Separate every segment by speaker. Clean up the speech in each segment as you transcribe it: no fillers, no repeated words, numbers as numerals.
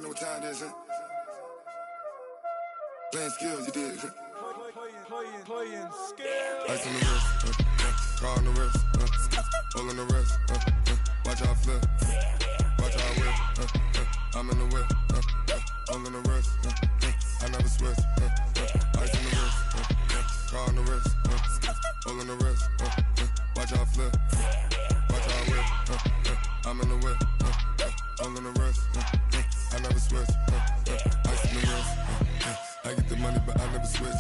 Speaker 1: know what time it is, huh? Playing skills, you did.
Speaker 2: Playing skills.
Speaker 1: Ice on the wrist, car on the wrist, hole on the wrist, watch how I flip, watch how I whip, I'm in the whip, hole on the wrist, I never switch, ice on the wrist, car on the wrist, hole on the wrist, watch how I flip, watch how I whip, I'm in the whip, hole on the wrist, I never switch, ice on the wrist, I get the money but I never switch.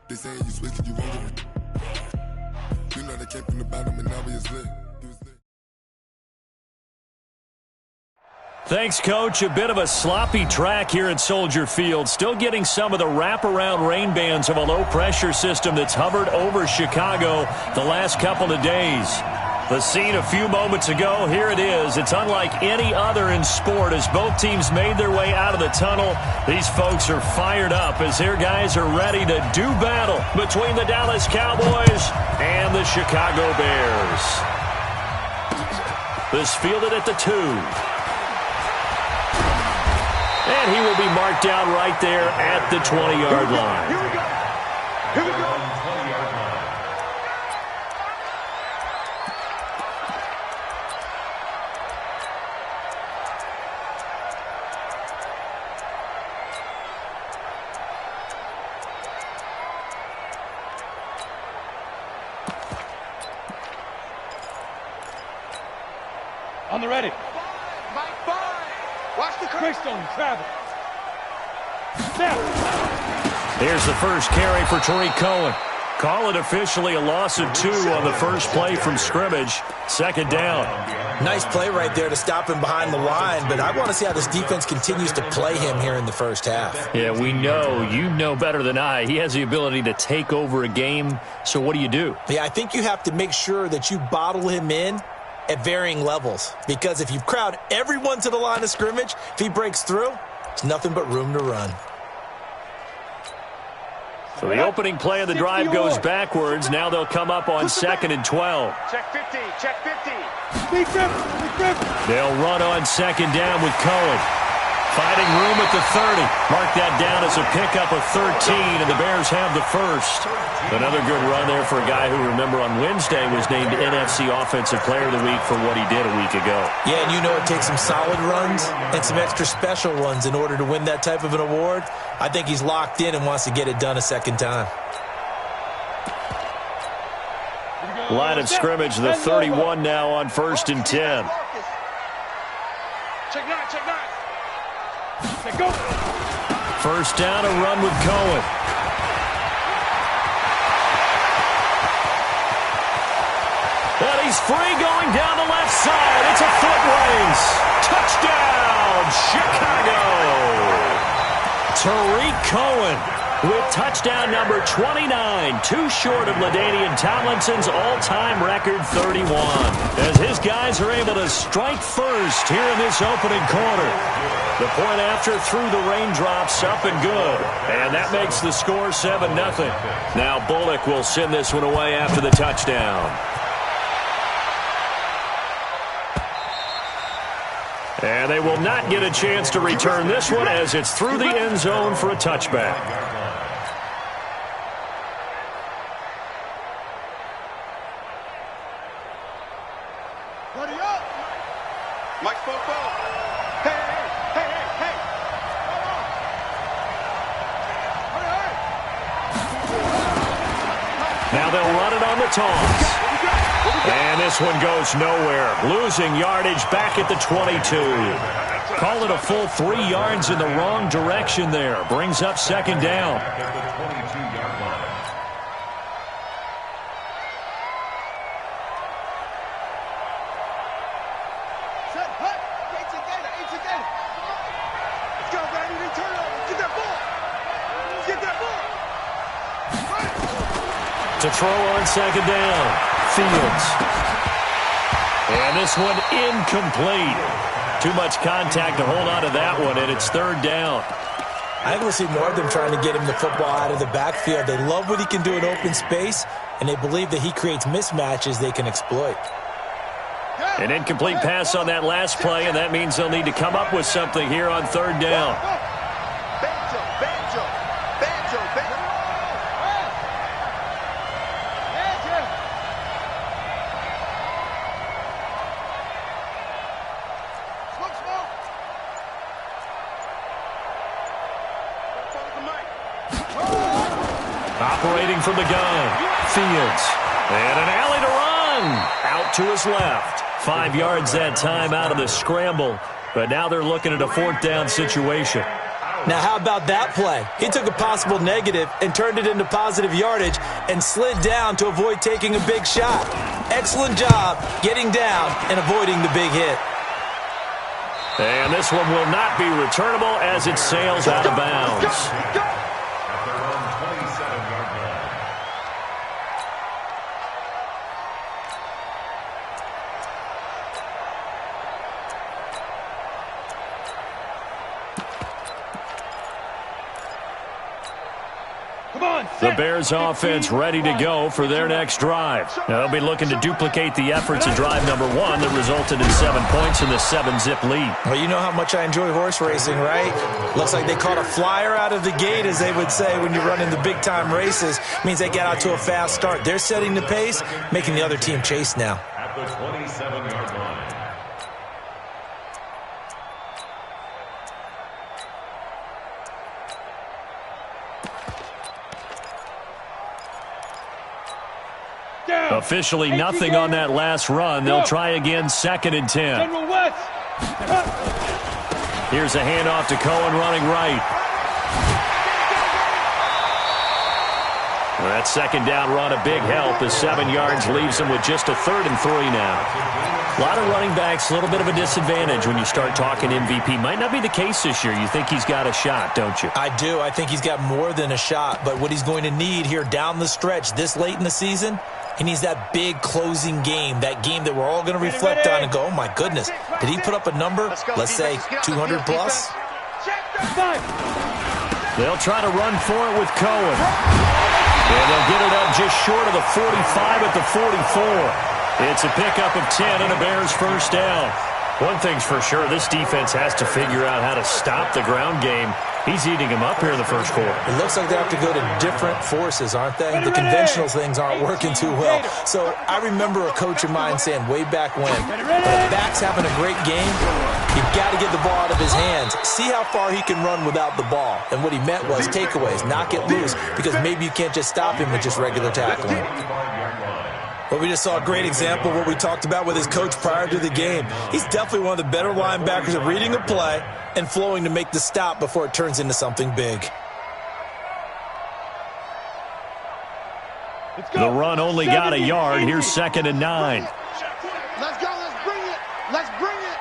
Speaker 1: They saying you switch and you won't get it. You know they came from the bottom and now we is lit.
Speaker 3: Thanks, Coach. A bit of a sloppy track here at Soldier Field. Still getting some of the wraparound rain bands of a low-pressure system that's hovered over Chicago the last couple of days. The scene a few moments ago, here it is. It's unlike any other in sport as both teams made their way out of the tunnel. These folks are fired up as their guys are ready to do battle between the Dallas Cowboys and the Chicago Bears. This fielded at the 2. And he will be marked down right there at the 20-yard line.
Speaker 2: Here we go. Here we go. On the ready. Watch the Greystone travel.
Speaker 3: Here's the first carry for Tariq Cohen. Call it officially a loss of 2 on the first play from scrimmage. Second down.
Speaker 4: Nice play right there to stop him behind the line, but I want to see how this defense continues to play him here in the first half.
Speaker 3: Yeah, we know. You know better than I. He has the ability to take over a game, so what do?
Speaker 4: Yeah, I think you have to make sure that you bottle him in at varying levels, because if you crowd everyone to the line of scrimmage, if he breaks through, it's nothing but room to run.
Speaker 3: So the opening play of the drive goes backwards. Now they'll come up on 2nd and 12.
Speaker 2: Check 50, check 50.
Speaker 3: They'll run on 2nd down with Cohen. Finding room at the 30. Mark that down as a pickup of 13, and the Bears have the first. Another good run there for a guy who, remember, on Wednesday was named NFC Offensive Player of the Week for what he did a week ago.
Speaker 4: Yeah, and you know it takes some solid runs and some extra special ones in order to win that type of an award. I think he's locked in and wants to get it done a second time.
Speaker 3: Line of scrimmage, the 31 now on 1st and 10.
Speaker 2: Check 9, check 9. Go.
Speaker 3: First down, a run with Cohen. And he's free going down the left side. It's a foot race. Touchdown, Chicago. Tariq Cohen with touchdown number 29, too short of LaDainian Tomlinson's all-time record 31. As his guys are able to strike first here in this opening quarter. The point after through the raindrops, up and good. And that makes the score 7-0. Now Bullock will send this one away after the touchdown. And they will not get a chance to return this one as it's through the end zone for a touchback.
Speaker 2: Ready up. Mike Football. Hey.
Speaker 3: Now they'll run it on the toss. And this one goes nowhere. Losing yardage back at the 22. Call it a full 3 yards in the wrong direction there. Brings up 2nd down. To throw on 2nd down. Fields. And this one incomplete. Too much contact to hold on to that one, and it's 3rd down.
Speaker 4: I think we'll see more of them trying to get him the football out of the backfield. They love what he can do in open space, and they believe that he creates mismatches they can exploit.
Speaker 2: Yeah.
Speaker 3: An incomplete pass on that last play, and that means they'll need to come up with something here on third down. Operating from the gun, Fields. And an alley to run. Out to his left. 5 yards that time out of the scramble. But now they're looking at a fourth down situation.
Speaker 4: Now, how about that play? He took a possible negative and turned it into positive yardage and slid down to avoid taking a big shot. Excellent job getting down and avoiding the big hit.
Speaker 3: And this one will not be returnable as it sails out of bounds. The Bears offense ready to go for their next drive. They'll be looking to duplicate the efforts of drive number 1 that resulted in 7 points in the 7-zip lead.
Speaker 4: Well, you know how much I enjoy horse racing, right? Looks like they caught a flyer out of the gate, as they would say when you're running the big-time races. Means they get out to a fast start. They're setting the pace, making the other team chase now.
Speaker 5: At the 27-yard line.
Speaker 3: Officially nothing on that last run. They'll try again, 2nd and 10. Here's a handoff to Cohen running right. Well, that second down run a big help as 7 yards leaves them with just a 3rd and 3 now. A lot of running backs, a little bit of a disadvantage when you start talking MVP. Might not be the case this year. You think he's got a shot, don't you?
Speaker 4: I do. I think he's got more than a shot. But what he's going to need here down the stretch this late in the season, he needs that big closing game, that game that we're all going to reflect on and go, oh, my goodness, did he put up a number, let's say, 200 plus?
Speaker 3: They'll try to run for it with Cohen. And they'll get it up just short of the 45 at the 44. It's a pickup of 10 and a Bears first down. One thing's for sure, this defense has to figure out how to stop the ground game. He's eating him up here in the first quarter.
Speaker 4: It looks like they have to go to different forces, aren't they? The conventional things aren't working too well. So I remember a coach of mine saying way back when a back's having a great game, you've got to get the ball out of his hands. See how far he can run without the ball. And what he meant was takeaways, knock it loose, because maybe you can't just stop him with just regular tackling. Well, we just saw a great example of what we talked about with his coach prior to the game. He's definitely one of the better linebackers at reading a play and flowing to make the stop before it turns into something big.
Speaker 3: The run only got a yard. Here's 2nd and 9.
Speaker 2: Let's go. Let's bring it. Let's bring it.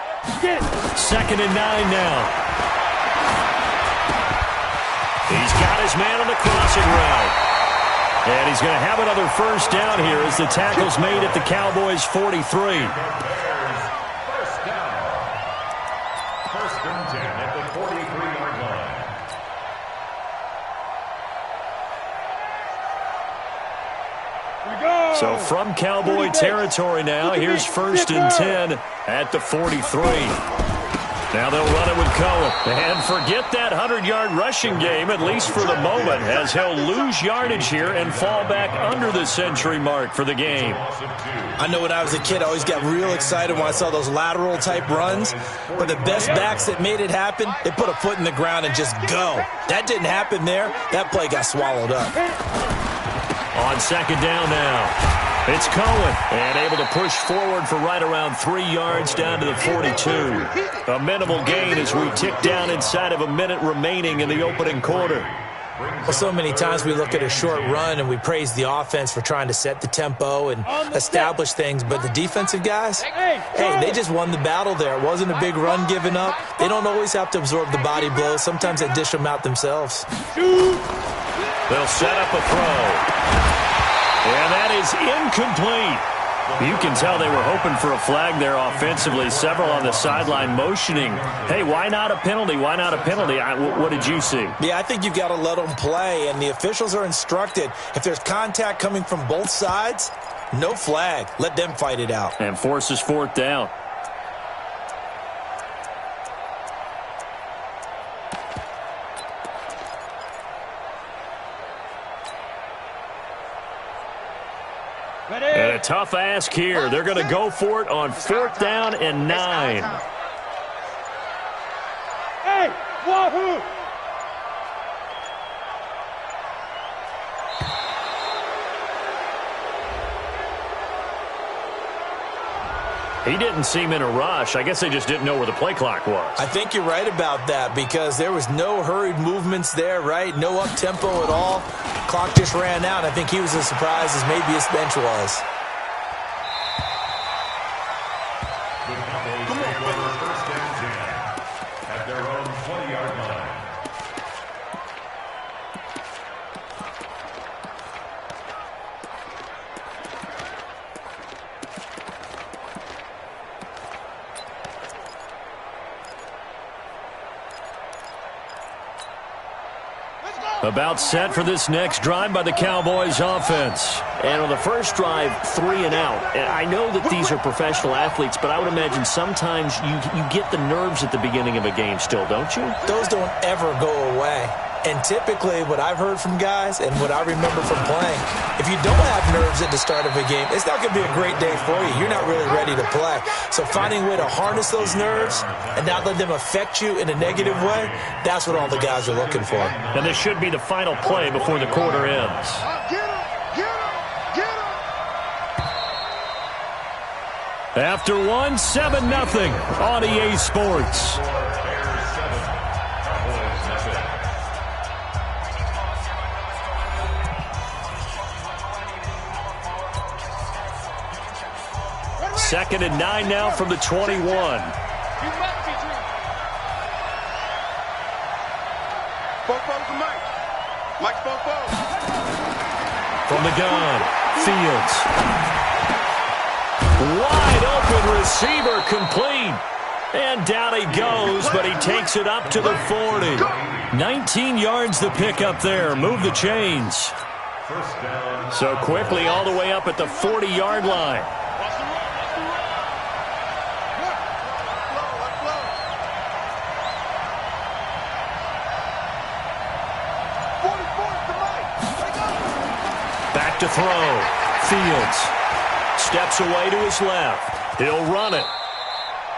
Speaker 3: 2nd and 9 now. He's got his man on the crossing route. And he's going to have another first down here as the tackle's made at the Cowboys' 43.
Speaker 5: First down. 1st and 10 at the 43-yard line.
Speaker 3: So from Cowboy territory now, here's 1st and 10 at the 43. Now they'll run it with Cohen. And forget that 100-yard rushing game, at least for the moment, as he'll lose yardage here and fall back under the century mark for the game.
Speaker 4: I know when I was a kid, I always got real excited when I saw those lateral-type runs. But the best backs that made it happen, they put a foot in the ground and just go. That didn't happen there. That play got swallowed up.
Speaker 3: On 2nd down now. It's Cohen, and able to push forward for right around 3 yards down to the 42. A minimal gain as we tick down inside of a minute remaining in the opening quarter.
Speaker 4: Well, so many times we look at a short run and we praise the offense for trying to set the tempo and establish things, but the defensive guys, hey, they just won the battle there. It wasn't a big run given up. They don't always have to absorb the body blows. Sometimes they dish them out themselves.
Speaker 3: They'll set up a throw. And that is incomplete. You can tell they were hoping for a flag there offensively. Several on the sideline motioning, hey, why not a penalty? Why not a penalty? What did you see?
Speaker 4: Yeah, I think you've got to let them play, and the officials are instructed. If there's contact coming from both sides, No flag. Let them fight it out.
Speaker 3: And forces fourth down. And a tough ask here. They're going to go for it on fourth down and 9.
Speaker 2: Hey, wahoo!
Speaker 3: He didn't seem in a rush. I guess they just didn't know where the play clock was.
Speaker 4: I think you're right about that because there was no hurried movements there, right? No up-tempo at all. Clock just ran out. I think he was as surprised as maybe his bench was.
Speaker 5: The Cowboys take over first and 10 at their own 20-yard line.
Speaker 3: About set for this next drive by the Cowboys offense. And on the first drive, 3 and out. And I know that these are professional athletes, but I would imagine sometimes you get the nerves at the beginning of a game still, don't you?
Speaker 4: Those don't ever go away. And typically what I've heard from guys and what I remember from playing, if you don't have nerves at the start of a game, it's not going to be a great day for you. You're not really ready to play. So finding a way to harness those nerves and not let them affect you in a negative way, that's what all the guys are looking for.
Speaker 3: And this should be the final play before the quarter ends.
Speaker 2: Get him! Get him! Get him!
Speaker 3: After 1, 7-0 on EA Sports.
Speaker 5: Bears 7, Cowboys nothing.
Speaker 3: Second and 9 now from the 21.
Speaker 2: Fofo to Mike. Mike Fofo.
Speaker 3: From the gun, Fields. Wide open receiver complete. And down he goes, but he takes it up to the 40. 19 yards the pick up there. Move the chains.
Speaker 5: First down.
Speaker 3: So quickly all the way up at the 40-yard line. Back to throw. Fields steps away to his left. He'll run it.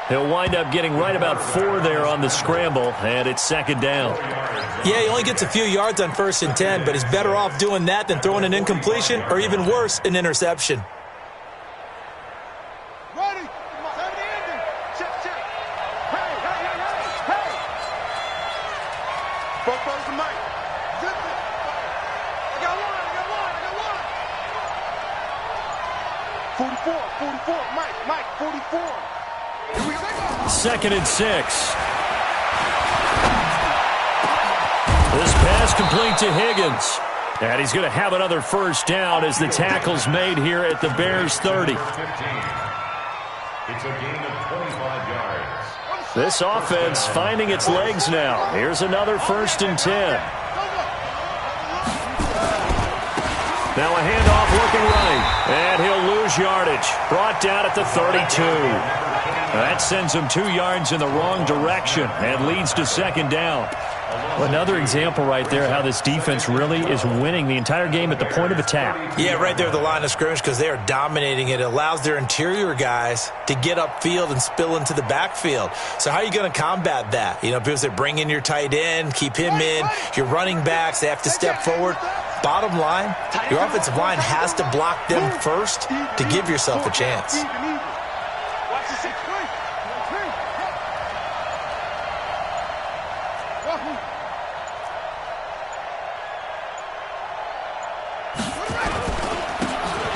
Speaker 3: He'll wind up getting right about 4 there on the scramble, and it's second down.
Speaker 4: Yeah, he only gets a few yards on 1st and 10, but he's better off doing that than throwing an incompletion or even worse, an interception.
Speaker 2: Ready? 70 ending. Check, check. Hey, hey, hey, hey, hey. Fofo to Mike. Zip it. I got one. 44, Mike, 44. Here we go.
Speaker 3: Second and 6. This pass complete to Higgins. And he's going to have another first down as the tackle's made here at the Bears 30.
Speaker 5: 15. It's a gain of 25 yards.
Speaker 3: This offense finding its legs now. Here's another 1st and 10. Now a handoff looking right. And he'll lose yardage. Brought down at the 32. That sends him 2 yards in the wrong direction and leads to second down. Well, another example right there how this defense really is winning the entire game at the point of attack.
Speaker 4: Yeah, right there at the line of scrimmage because they are dominating it. It allows their interior guys to get upfield and spill into the backfield. So how are you going to combat that? You know, because they bring in your tight end, keep him in. Your running backs, they have to step forward. Bottom line, your offensive line has to block them first to give yourself a chance.
Speaker 2: Watch the 6.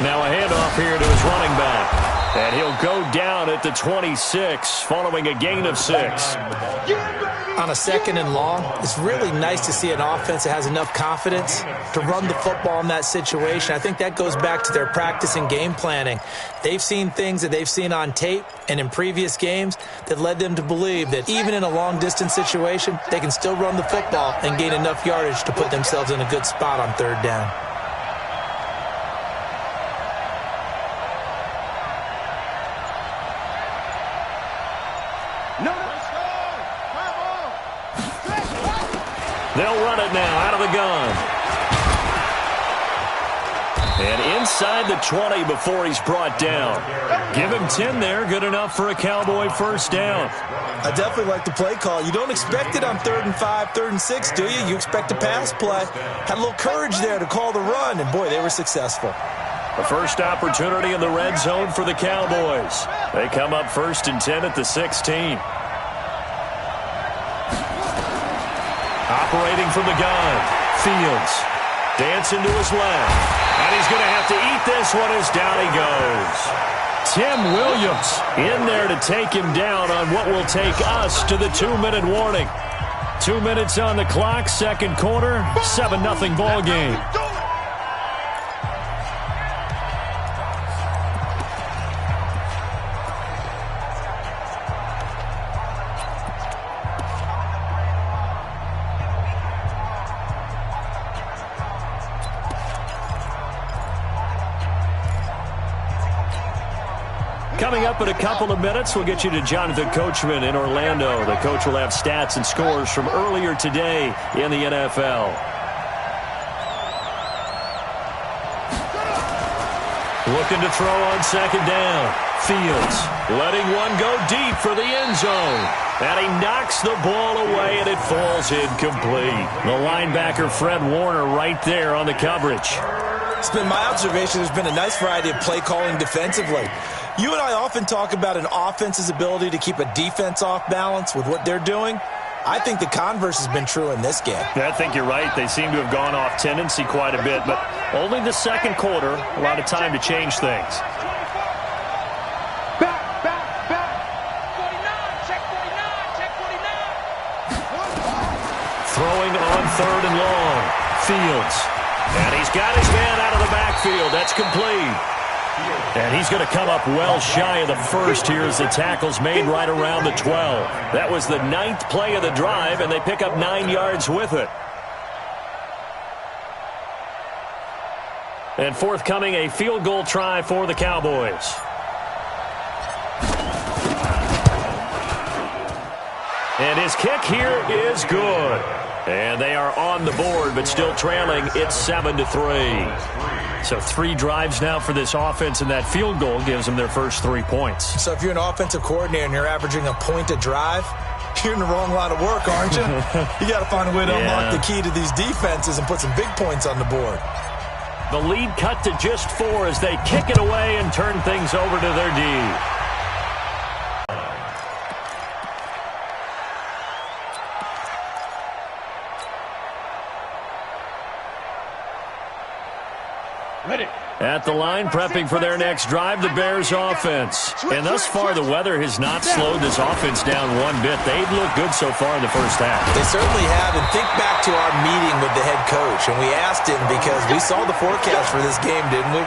Speaker 3: Now a handoff here to his running back. And he'll go down at the 26 following a gain of 6.
Speaker 4: On a 2nd and long, it's really nice to see an offense that has enough confidence to run the football in that situation. I think that goes back to their practice and game planning. They've seen things that they've seen on tape and in previous games that led them to believe that even in a long-distance situation, they can still run the football and gain enough yardage to put themselves in a good spot on 3rd down.
Speaker 3: They'll run it now out of the gun. And inside the 20 before he's brought down. Give him 10 there. Good enough for a Cowboy first down.
Speaker 4: I definitely like the play call. You don't expect it on 3rd and 5, 3rd and 6, do you? You expect a pass play. Had a little courage there to call the run, and, boy, they were successful.
Speaker 3: The first opportunity in the red zone for the Cowboys. They come up 1st and 10 at the 16. Operating from the gun. Fields. Dancing to his left. And he's going to have to eat this one as down he goes. Tim Williams in there to take him down on what will take us to the 2-minute warning. 2 minutes on the clock, second quarter, 7-0 ball game. Coming up in a couple of minutes, we'll get you to Jonathan Coachman in Orlando. The coach will have stats and scores from earlier today in the NFL. Looking to throw on second down. Fields letting one go deep for the end zone. And he knocks the ball away, and it falls incomplete. The linebacker, Fred Warner, right there on the coverage.
Speaker 4: It's been my observation there's been a nice variety of play calling defensively. You and I often talk about an offense's ability to keep a defense off balance with what they're doing. I think the converse has been true in this game.
Speaker 3: I think you're right. They seem to have gone off tendency quite a bit, but only the second quarter, a lot of time to change things.
Speaker 2: Back.
Speaker 6: 49, check 49.
Speaker 3: Throwing on 3rd and long. Fields. And he's got his man out of the backfield. That's complete. And he's going to come up well shy of the first here as the tackle's made right around the 12. That was the 9th play of the drive, and they pick up 9 yards with it. And forthcoming, a field goal try for the Cowboys. And his kick here is good. And they are on the board, but still trailing. It's 7-3. So 3 drives now for this offense, and that field goal gives them their first 3 points.
Speaker 4: So if you're an offensive coordinator and you're averaging a point a drive, you're in the wrong line of work, aren't you? You got to find a way to unlock the key to these defenses and put some big points on the board.
Speaker 3: The lead cut to just 4 as they kick it away and turn things over to their D. At the line, prepping for their next drive, the Bears offense. And thus far, the weather has not slowed this offense down one bit. They've looked good so far in the first half.
Speaker 4: They certainly have. And think back to our meeting with the head coach. And we asked him because we saw the forecast for this game, didn't we?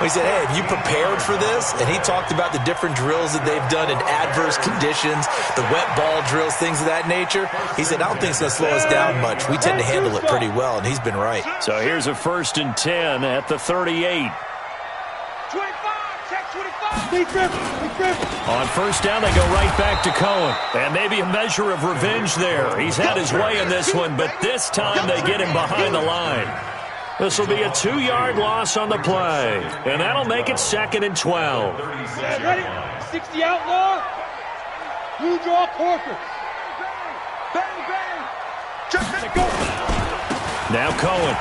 Speaker 4: We said, hey, have you prepared for this? And he talked about the different drills that they've done in adverse conditions, the wet ball drills, things of that nature. He said, I don't think it's going to slow us down much. We tend to handle it pretty well, and he's been right.
Speaker 3: So here's a 1st and 10 at the 38.
Speaker 6: 25, check 25.
Speaker 3: On first down, they go right back to Cohen. And maybe a measure of revenge there. He's had his way in this one, but this time they get him behind the line. This will be a 2-yard loss on the play. And that'll make it 2nd and 12.
Speaker 6: Ready? 60 outlaw. Blue draw Corker. Bang. Check. Go.
Speaker 3: Now Cohen.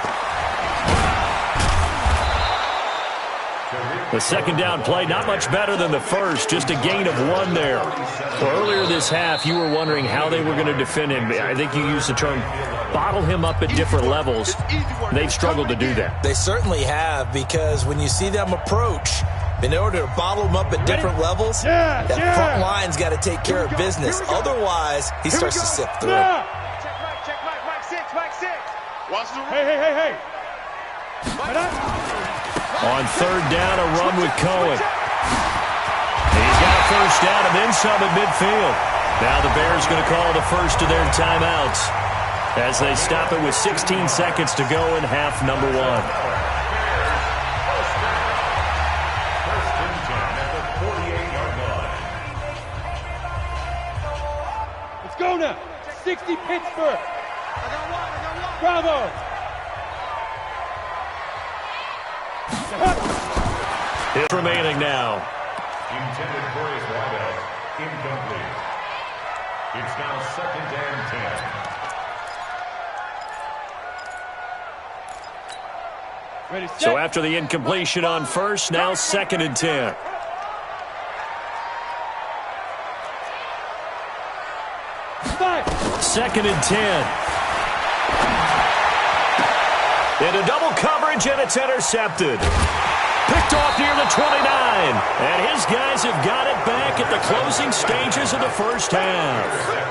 Speaker 3: The second down play, not much better than the first, just a gain of 1 there. Well, earlier this half, you were wondering how they were going to defend him. I think you used the term bottle him up at different levels. They've struggled to do that.
Speaker 4: They certainly have, because when you see them approach, in order to bottle them up at different levels, that front line's got to take care of business. Otherwise, he starts to sift through.
Speaker 6: Check Mike 6. Hey.
Speaker 3: On third down, a run with Cohen. He's got a first down and then some at midfield. Now the Bears going to call the first of their timeouts as they stop it with 16 seconds to go in half number 1.
Speaker 6: Let's go now. 60 Pittsburgh. Bravo.
Speaker 3: It's remaining now.
Speaker 5: Intended for his wideout. Incomplete. It's now 2nd and 10.
Speaker 6: Ready, set.
Speaker 3: So after the incompletion on first, now 2nd and 10.
Speaker 6: Five.
Speaker 3: 2nd and 10. Into double coverage, and it's intercepted. Picked off near the 29. And his guys have got it back at the closing stages of the first half.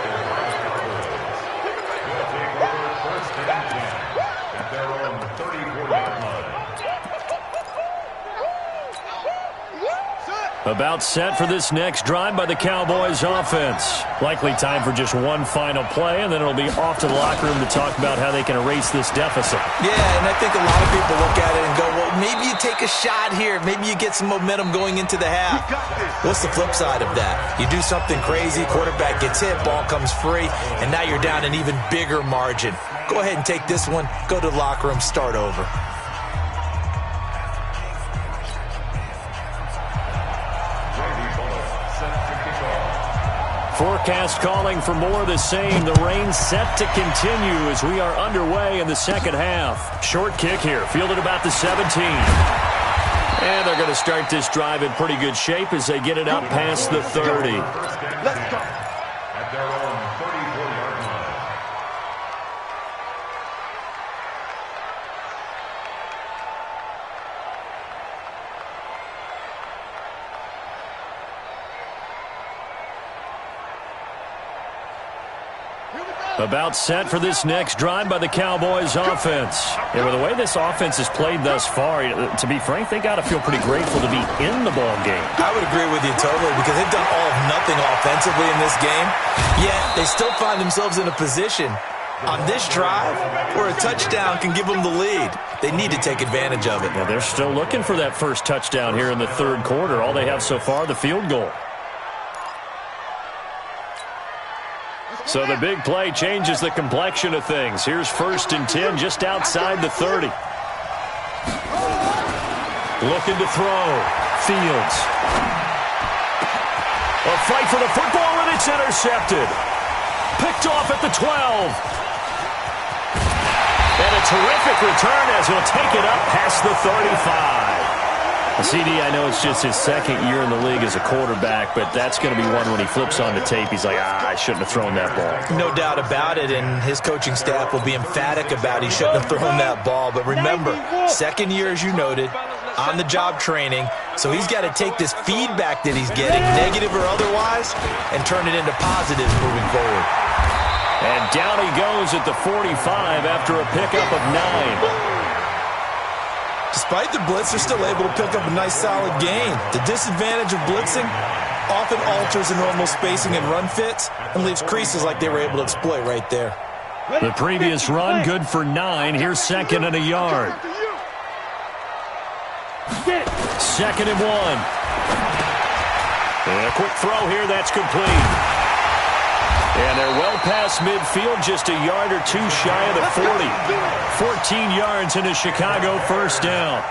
Speaker 3: About set for this next drive by the Cowboys offense. Likely time for just one final play, and then it'll be off to the locker room to talk about how they can erase this deficit.
Speaker 4: Yeah, and I think a lot of people look at it and go, well, maybe you take a shot here. Maybe you get some momentum going into the half. What's the flip side of that? You do something crazy, quarterback gets hit, ball comes free, and now you're down an even bigger margin. Go ahead and take this one, go to the locker room, start over.
Speaker 3: Forecast calling for more of the same. The rain set to continue as we are underway in the second half. Short kick here, fielded about the 17. And they're going to start this drive in pretty good shape as they get it up past the 30.
Speaker 6: Let's go.
Speaker 5: At their own 34-yard line.
Speaker 3: About set for this next drive by the Cowboys offense. Yeah, with the way this offense has played thus far, to be frank, they got to feel pretty grateful to be in the ball game.
Speaker 4: I would agree with you totally because they've done all of nothing offensively in this game, yet they still find themselves in a position on this drive where a touchdown can give them the lead. They need to take advantage of it.
Speaker 3: Yeah, they're still looking for that first touchdown here in the third quarter. All they have so far, the field goal. So the big play changes the complexion of things. Here's 1st and 10 just outside the 30. Looking to throw. Fields. A fight for the football, and it's intercepted. Picked off at the 12. And a terrific return as he'll take it up past the 35. CD, I know it's just his second year in the league as a quarterback, but that's going to be one when he flips on the tape. He's like, I shouldn't have thrown that ball.
Speaker 4: No doubt about it, and his coaching staff will be emphatic about he shouldn't have thrown that ball. But remember, second year, as you noted, on-the-job training, so he's got to take this feedback that he's getting, negative or otherwise, and turn it into positives moving forward.
Speaker 3: And down he goes at the 45 after a pickup of 9.
Speaker 4: Despite the blitz, they're still able to pick up a nice solid gain. The disadvantage of blitzing often alters the normal spacing and run fits and leaves creases like they were able to exploit right there.
Speaker 3: The previous run good for 9. Here's 2nd and a yard. 2nd and 1. And a quick throw here, that's complete. And they're well past midfield, just a yard or two shy of the 40. 14 yards into Chicago, first down.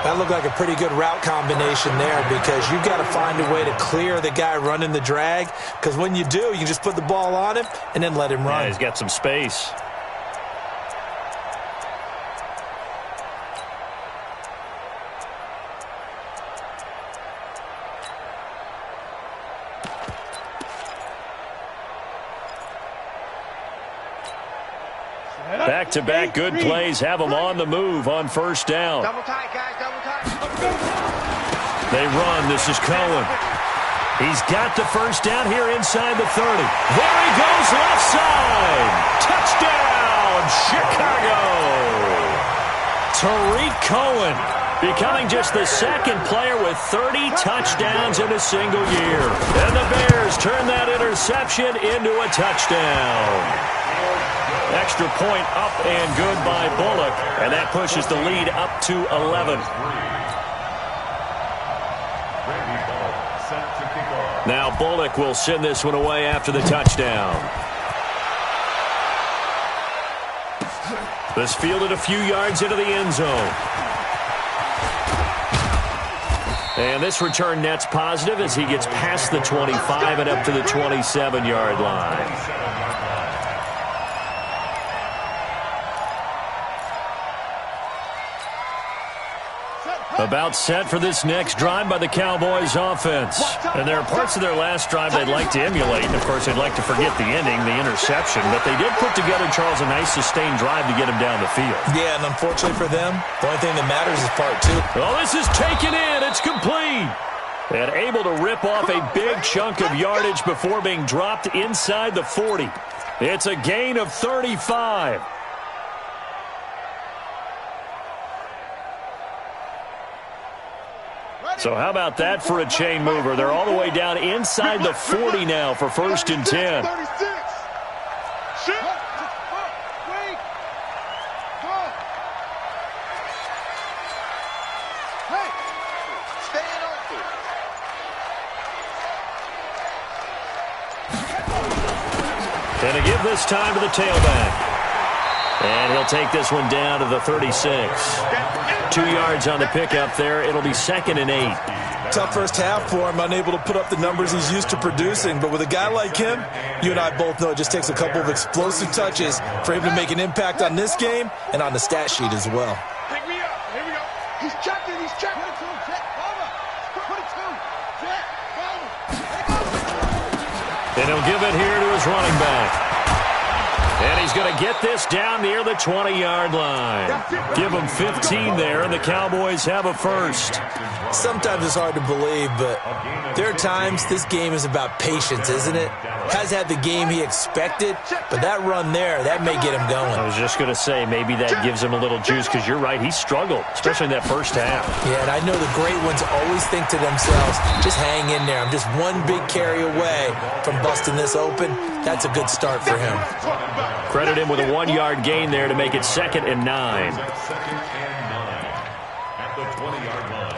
Speaker 4: That looked like a pretty good route combination there because you've got to find a way to clear the guy running the drag, because when you do, you can just put the ball on him and then let him run.
Speaker 3: Yeah, he's got some space. Back-to-back good plays have them on the move on first down.
Speaker 2: Double tight, guys, double tight.
Speaker 3: They run. This is Cohen. He's got the first down here inside the 30. There he goes, left side. Touchdown, Chicago. Tariq Cohen becoming just the second player with 30 touchdowns in a single year. And the Bears turn that interception into a touchdown. Extra point up and good by Bullock, and that pushes the lead up to 11. Now Bullock will send this one away after the touchdown. This fielded a few yards into the end zone. And this return net's positive as he gets past the 25 and up to the 27-yard line. About set for this next drive by the Cowboys offense. And there are parts of their last drive they'd like to emulate. And, of course, they'd like to forget the ending, the interception. But they did put together, Charles, a nice sustained drive to get him down the field.
Speaker 4: Yeah, and unfortunately for them, the only thing that matters is part two.
Speaker 3: Well, this is taken in. It's complete. And able to rip off a big chunk of yardage before being dropped inside the 40. It's a gain of 35. So how about that for a chain mover? They're all the way down inside the 40 now for 1st and 10.
Speaker 2: 36.
Speaker 3: And to give this time to the tailback. And he'll take this one down to the 36. 2 yards on the pickup there. It'll be 2nd and 8.
Speaker 4: Tough first half for him, unable to put up the numbers he's used to producing. But with a guy like him, you and I both know it just takes a couple of explosive touches for him to make an impact on this game and on the stat sheet as well.
Speaker 2: Pick me up. Here we go. He's checking. He's checking.
Speaker 3: And he'll give it here to his running back. And he's going to get this down near the 20-yard line. Give him 15 there, and the Cowboys have a first.
Speaker 4: Sometimes it's hard to believe, but there are times this game is about patience, isn't it? Has had the game he expected, but that run there, that may get him going.
Speaker 3: I was just going to say, maybe that gives him a little juice, because you're right, he struggled, especially in that first half.
Speaker 4: Yeah, and I know the great ones always think to themselves, just hang in there. I'm just one big carry away from busting this open. That's a good start for him.
Speaker 3: Credit him with a 1-yard gain there to make it 2nd and 9.
Speaker 5: 2nd and 9 at the 20-yard line.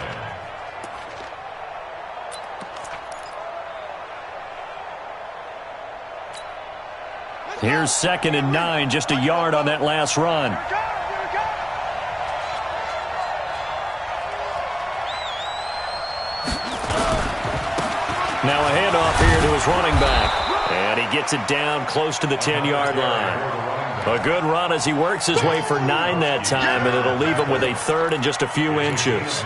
Speaker 3: Here's 2nd and 9, just a yard on that last run. Now a handoff here to his running back. And he gets it down close to the 10-yard line. A good run as he works his way for 9 that time, and it'll leave him with a 3rd and just a few inches.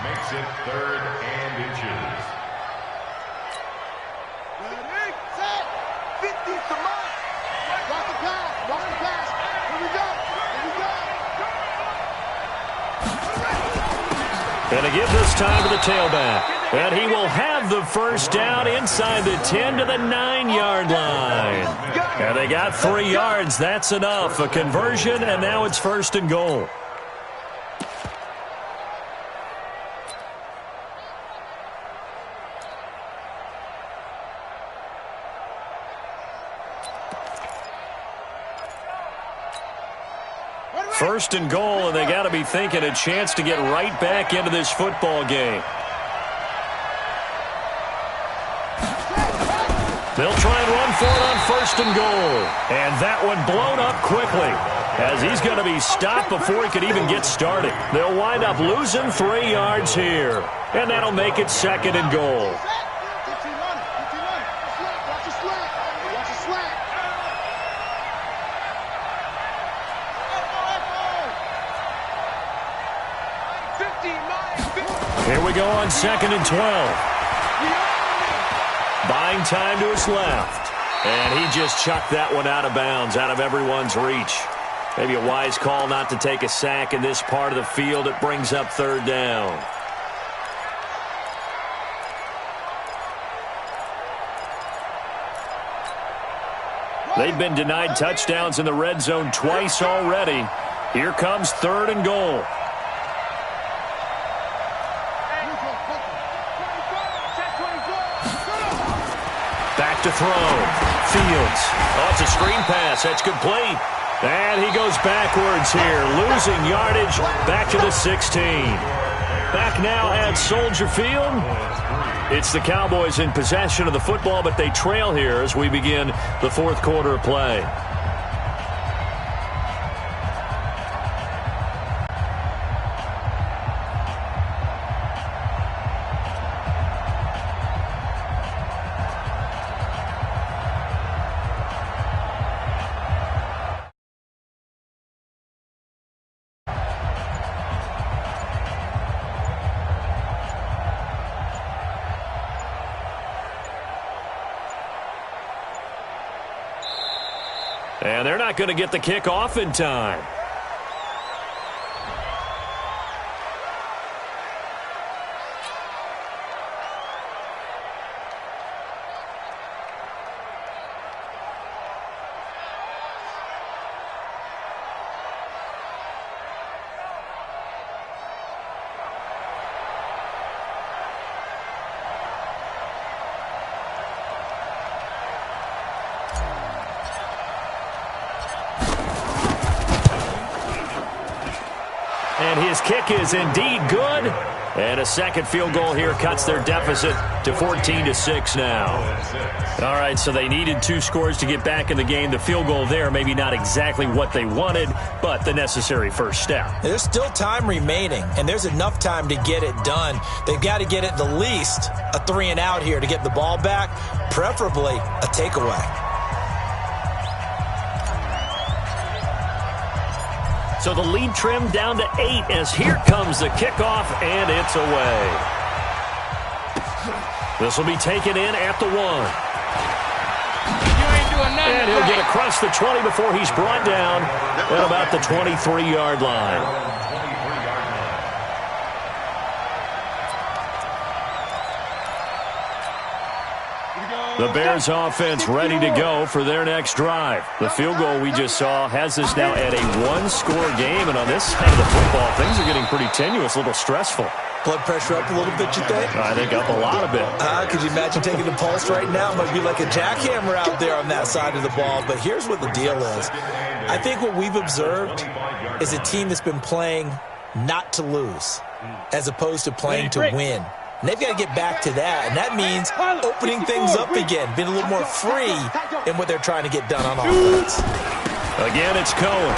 Speaker 5: Makes it 3rd and inches.
Speaker 2: Ready, set, 50 to Mike. Watch the pass. Watch the pass. Here we go.
Speaker 3: And to give this time to the tailback. And he will have the first down inside the 10 to the 9-yard line. And they got 3 yards. That's enough. A conversion, and now it's 1st and goal. First and goal, and they got to be thinking a chance to get right back into this football game. They'll try and run for it on 1st and goal. And that one blown up quickly as he's going to be stopped before he could even get started. They'll wind up losing 3 yards here. And that'll make it 2nd and goal. Here we go on 2nd and 12. Buying time to his left. And he just chucked that one out of bounds, out of everyone's reach. Maybe a wise call not to take a sack in this part of the field. It brings up 3rd down. They've been denied touchdowns in the red zone twice already. Here comes 3rd and goal. Back to throw. Fields. Oh, it's a screen pass. That's complete. And he goes backwards here, losing yardage back to the 16. Back now at Soldier Field. It's the Cowboys in possession of the football, but they trail here as we begin the 4th quarter of play. And they're not going to get the kick off in time. And his kick is indeed good. And a second field goal here cuts their deficit to 14-6 now. All right, so they needed 2 scores to get back in the game. The field goal there, maybe not exactly what they wanted, but the necessary first step.
Speaker 4: There's still time remaining, and there's enough time to get it done. They've got to get at the least a 3-and-out here to get the ball back, preferably a takeaway.
Speaker 3: So the lead trimmed down to 8 as here comes the kickoff, and it's away. This will be taken in at the 1. And he'll get across the 20 before he's brought down at about the 23-yard line. The Bears offense ready to go for their next drive. The field goal we just saw has us now at a 1-score game, and on this side of the football, things are getting pretty tenuous, a little stressful.
Speaker 4: Blood pressure up a little bit, you think?
Speaker 3: I think up a lot of it.
Speaker 4: Could you imagine taking the pulse right now? It might be like a jackhammer out there on that side of the ball, but here's what the deal is. I think what we've observed is a team that's been playing not to lose as opposed to playing to win. And they've got to get back to that, and that means opening things up again, being a little more free in what they're trying to get done on offense.
Speaker 3: Again, it's Cohen.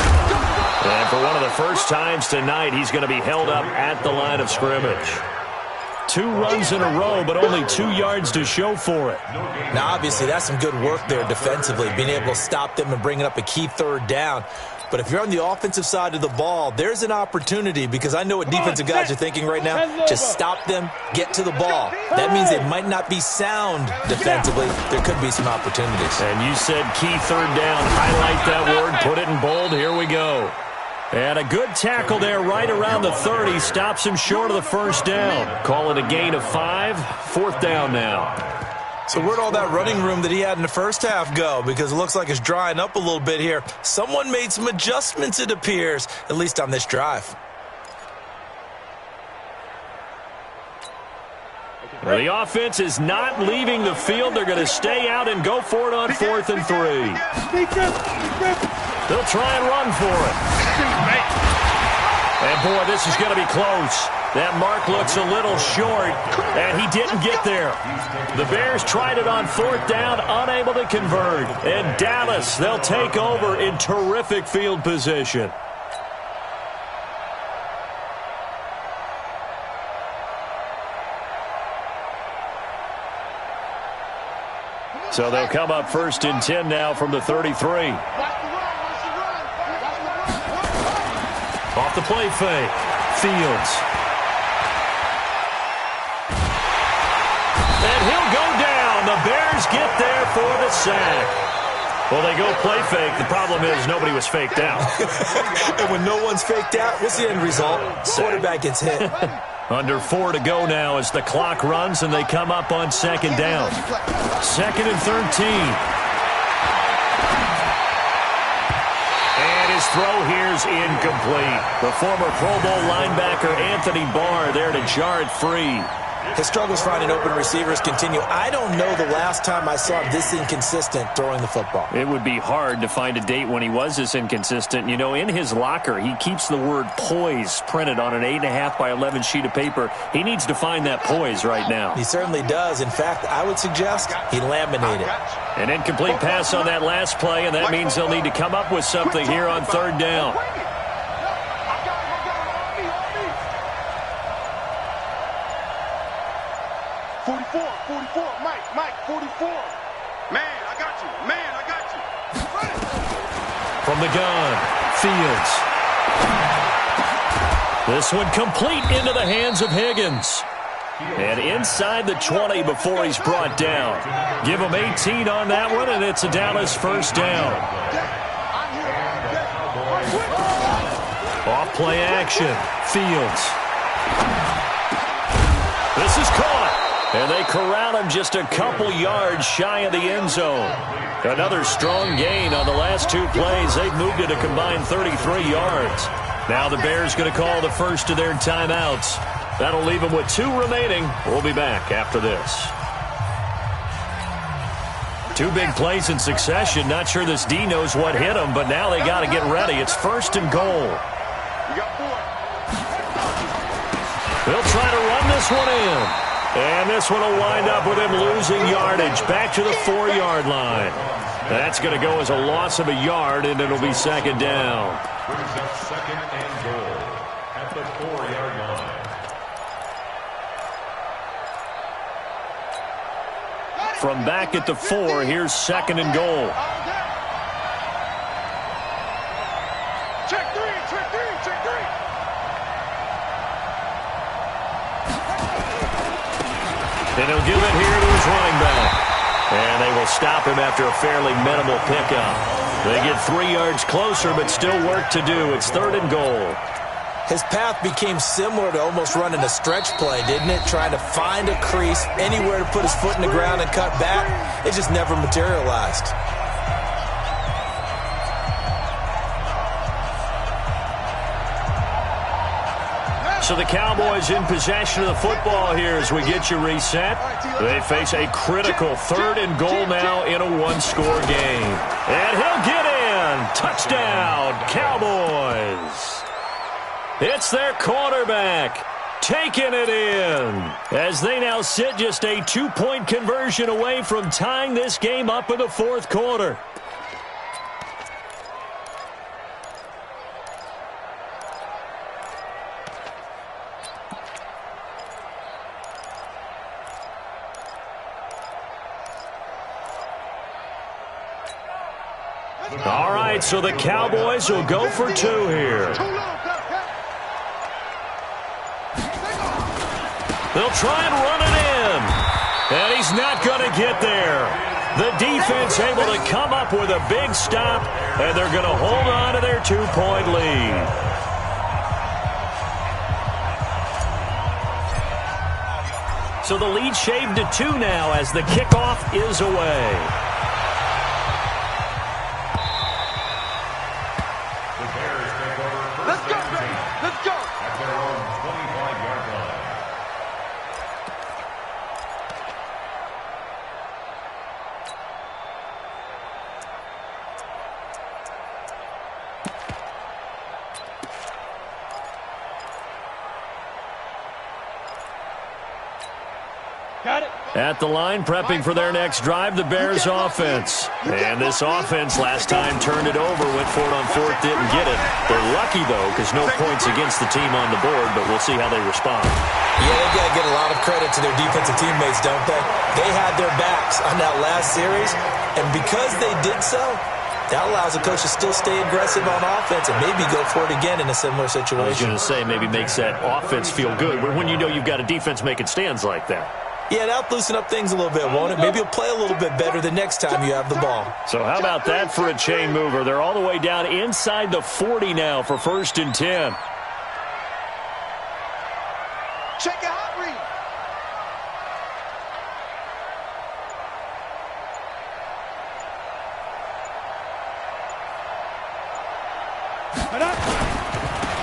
Speaker 3: And for one of the first times tonight, he's going to be held up at the line of scrimmage. 2 runs in a row, but only 2 yards to show for it.
Speaker 4: Now, obviously, that's some good work there defensively, being able to stop them and bringing up a key 3rd down. But if you're on the offensive side of the ball, there's an opportunity, because I know what defensive guys are thinking right now. Just stop them, get to the ball. That means they might not be sound defensively. There could be some opportunities.
Speaker 3: And you said key 3rd down. Highlight that word, put it in bold. Here we go. And a good tackle there right around the 30. Stops him short of the first down. Call it a gain of 5. 4th down now.
Speaker 4: So where'd all that running room that he had in the first half go? Because it looks like it's drying up a little bit here. Someone made some adjustments, it appears, at least on this drive.
Speaker 3: Well, the offense is not leaving the field. They're going to stay out and go for it on 4th and 3. They'll try and run for it. And, boy, this is going to be close. That mark looks a little short, and he didn't get there. The Bears tried it on 4th down, unable to convert. And Dallas, they'll take over in terrific field position. So they'll come up 1st and 10 now from the 33. Off the play fake. Fields. And he'll go down. The Bears get there for the sack. Well, they go play fake. The problem is nobody was faked out.
Speaker 4: And when no one's faked out, what's the end result? Quarterback gets hit.
Speaker 3: Under 4 to go now as the clock runs and they come up on 2nd down. 2nd and 13. And his throw here's incomplete. The former Pro Bowl linebacker Anthony Barr there to jar it free.
Speaker 4: His struggles finding open receivers continue. I don't know the last time I saw him this inconsistent throwing the football.
Speaker 3: It would be hard to find a date when he was this inconsistent. You know, in his locker, he keeps the word poise printed on an 8.5 by 11 sheet of paper. He needs to find that poise right now.
Speaker 4: He certainly does. In fact, I would suggest he laminated.
Speaker 3: An incomplete pass on that last play, and that means they'll need to come up with something here on 3rd down.
Speaker 2: Mike, 44. Man, I got you. Man, I got you.
Speaker 3: From the gun, Fields. This one complete into the hands of Higgins. And inside the 20 before he's brought down. Give him 18 on that one, and it's a Dallas 1st down. Off play action. Fields. This is caught. And they corral him just a couple yards shy of the end zone. Another strong gain on the last two plays. They've moved it a combined 33 yards. Now the Bears going to call the first of their timeouts. That'll leave them with 2 remaining. We'll be back after this. 2 big plays in succession. Not sure this D knows what hit him, but now they got to get ready. It's 1st and goal. They'll try to run this one in. And this one will wind up with him losing yardage back to the 4-yard line. That's going to go as a loss of a yard, and it'll be 2nd down.
Speaker 5: Brings up 2nd and goal at the 4-yard line.
Speaker 3: From back at the 4, here's 2nd and goal.
Speaker 2: Check 3, check 3, check 3.
Speaker 3: And he'll give it here to his running back. And they will stop him after a fairly minimal pickup. They get 3 yards closer, but still work to do. It's 3rd and goal.
Speaker 4: His path became similar to almost running a stretch play, didn't it? Trying to find a crease, anywhere to put his foot in the ground and cut back. It just never materialized.
Speaker 3: So the Cowboys in possession of the football here as we get you reset. They face a critical 3rd and goal now in a 1-score game. And he'll get in. Touchdown, Cowboys. It's their quarterback taking it in as they now sit just a 2-point conversion away from tying this game up in the 4th quarter. All right, so the Cowboys will go for 2 here. They'll try and run it in. And he's not going to get there. The defense able to come up with a big stop, and they're going to hold on to their 2-point lead. So the lead shaved to 2 now as the kickoff is away. At the line, prepping for their next drive, the Bears offense. And this offense last time turned it over, went for it on 4th, didn't get it. They're lucky, though, because no points against the team on the board, but we'll see how they respond.
Speaker 4: Yeah, they've got to get a lot of credit to their defensive teammates, don't they? They had their backs on that last series, and because they did so, that allows a coach to still stay aggressive on offense and maybe go for it again in a similar situation.
Speaker 3: I was going to say, maybe makes that offense feel good, but when you know you've got a defense making stands like that.
Speaker 4: Yeah, that'll loosen up things a little bit, won't it? Maybe you'll play a little bit better the next time you have the ball.
Speaker 3: So how about that for a chain mover? They're all the way down inside the 40 now for 1st and 10.
Speaker 2: Check your hot read.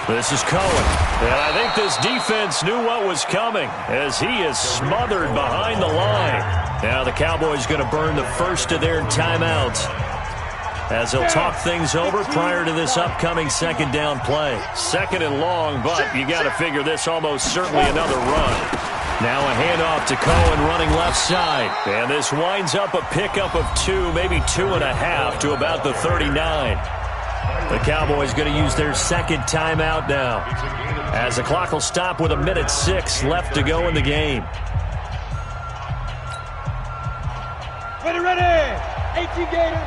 Speaker 3: This is Cohen. And I think this defense knew what was coming as he is smothered behind the line. Now the Cowboys going to burn the first of their timeouts as they'll talk things over prior to this upcoming 2nd down play. 2nd and long, but you got to figure this almost certainly another run. Now a handoff to Cohen running left side. And this winds up a pickup of 2, maybe 2.5 to about the 39. The Cowboys going to use their 2nd timeout now as the clock will stop with 1:06 left to go in the game.
Speaker 6: Ready. 18 Gator.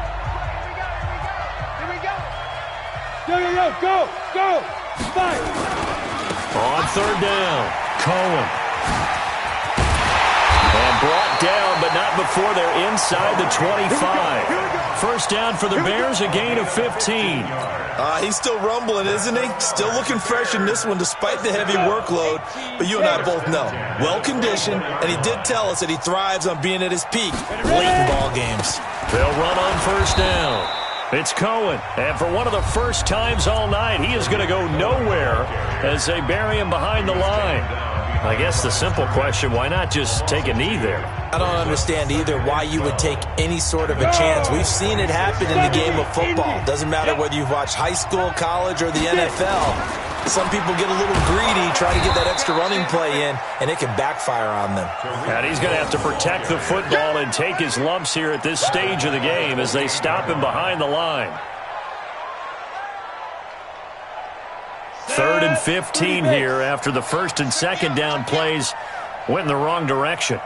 Speaker 2: Here we go.
Speaker 6: Go. Fight.
Speaker 3: On 3rd down, Cohen. And brought down, but not before they're inside the 25. First down for the Bears, a gain of 15.
Speaker 4: He's still rumbling, isn't he? Still looking fresh in this one despite the heavy workload. But you and I both know, well-conditioned, and he did tell us that he thrives on being at his peak late in ball games.
Speaker 3: They'll run on first down. It's Cohen, and for one of the first times all night, he is going to go nowhere as they bury him behind the line. I guess the simple question, why not just take a knee there?
Speaker 4: I don't understand either why you would take any sort of a chance. We've seen it happen in the game of football. Doesn't matter whether you've watched high school, college, or the NFL. Some people get a little greedy, try to get that extra running play in, and it can backfire on them.
Speaker 3: And he's going to have to protect the football and take his lumps here at this stage of the game as they stop him behind the line. 3rd and 15 here after the first and second down plays went in the wrong direction.